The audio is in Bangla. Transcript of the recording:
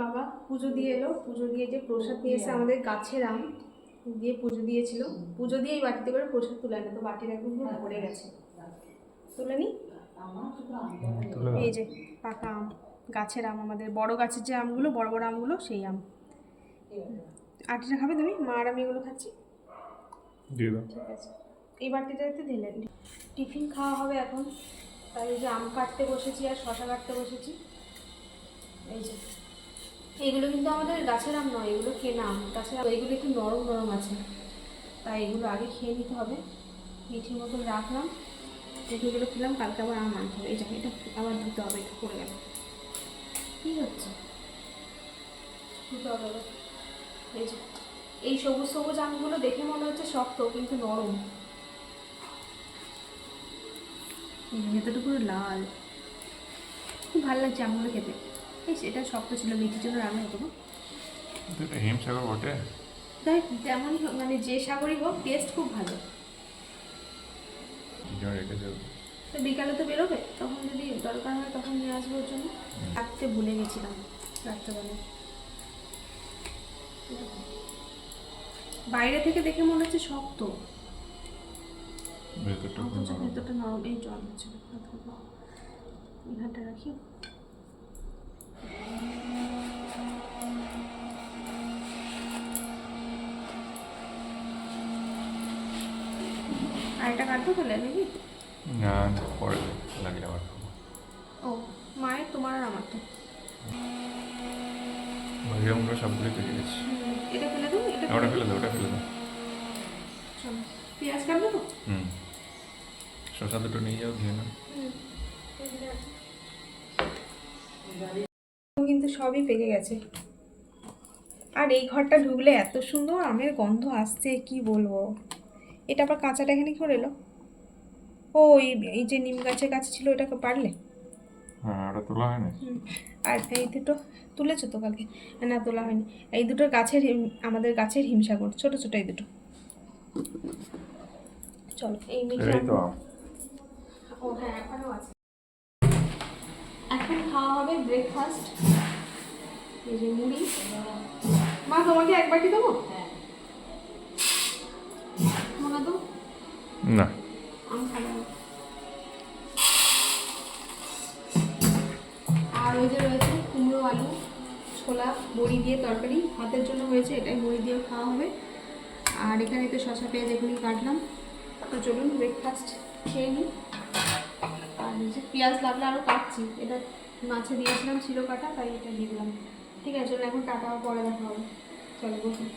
বাবা পুজো দিয়ে এলো, পুজো দিয়ে যে প্রসাদ নিয়ে এসে আমাদের গাছের আম দিয়ে পুজো দিয়েছিল, পুজো দিয়ে এই বাটিতে করে প্রসাদ তুলে আনে। তো বাটির এখন পুরো ভরে গেছে, তুলে নি। এই যে পাকা আম, গাছের আম, আমাদের বড় গাছের যে আমগুলো, বড় বড় আমগুলো, সেই আম। আটিটা খাবে তুমি? মা আর আমি এগুলো খাচ্ছি, ঠিক আছে। এই বাটিটাতে দিলেন। টিফিন খাওয়া হবে এখন, তাই এই যে আম কাটতে বসেছি আর শশা কাটতে বসেছি। এই যে এইগুলো কিন্তু আমাদের গাছের আম নয়, এগুলো কেনা আম। গাছের আম এইগুলো একটু নরম নরম আছে, তাই এগুলো আগে খেয়ে নিতে হবে। মিঠির মতন রাখলাম, এগুলো খেলাম, কালকে আবার আম আনতে হবে। এই যে এটা আবার ধুতে হবে, একটু পড়ে গেল। কী হচ্ছে? ধুতে হবে। এই যে এই সবুজ সবুজ আমগুলো দেখে মনে হচ্ছে শক্ত, কিন্তু নরম। ভেতরটা পুরো লাল, খুব ভালো লাগছে আমগুলো খেতে। এই এটা শক্ত ছিল, মিঠির জন্য রান্না হতো না। হিমসাগর বটে, দেখ যেমনই হোক, মানে যে সাগরই হোক, টেস্ট খুব ভালো। তো বিকালে তো বেরোবে, তখন যদি দরকার হয় তখন নিয়ে আসবো ওর জন্য। রাখতে ভুলে গেছিলাম রাত্রেবেলা। বাইরে থেকে দেখে মনে হচ্ছে শক্ত, ভেতরটা নরম। এই জল হচ্ছে, এখানটা রাখি। আর এটা কাটবো তাহলে নাকি? না পরে লাগলে আবার ও মায়ের, তোমার আর আমার তো আমরা সবগুলো কেটে গেছি। এটা ফেলে দেবো, ওটা ফেলে দাও, ওটা ফেলে দাও। চলো পেঁয়াজ কাটবো তো। শসা দুটো নিয়ে যাও, ধুয়ে নাও। কিন্তু সবই পেকে গেছে। আর এই ঘরটা ঢুকলে এত সুন্দর আমের গন্ধ আসছে, কি বলবো। এটা আবার কাঁচাটা এখানে কি করে এলো? ও এই যে নিম গাছের কাছে ছিল, এটাকে পারলে? হ্যাঁ, ওটা তোলা হয়নি। আর এই দুটো তুলেছো তো কালকে? না তোলা হয়নি। এই দুটো গাছের আমাদের গাছের হিমসাগর, ছোট ছোট এই দুটো। চলো এই ও হ্যাঁ এখনো আছে। এখন খাওয়া হবে ব্রেকফাস্ট। এই যে মুড়ি। মা তোমাকে এক বাটি দেবো? মনে তো না, আমি খাবো। আর ওই যে রয়েছে কুমড়ো, আলু, ছোলা, বড়ি দিয়ে তরকারি, ভাতের জন্য হয়েছে, এটাই বড়ি দিয়ে খাওয়া হবে। আর এখানে তো শসা পেঁয়াজ এখনই কাটলাম। তো চলুন ব্রেকফাস্ট খেয়ে নিই। আর যে পেঁয়াজ লাগলে আরও কাটছি, এটা মাছে দিয়েছিলাম, ছিল কাটা, তাই এটা দিয়ে দিলাম। ঠিক আছে চলুন এখন টাটা, পরে দেখা হবে। চলো বসুন।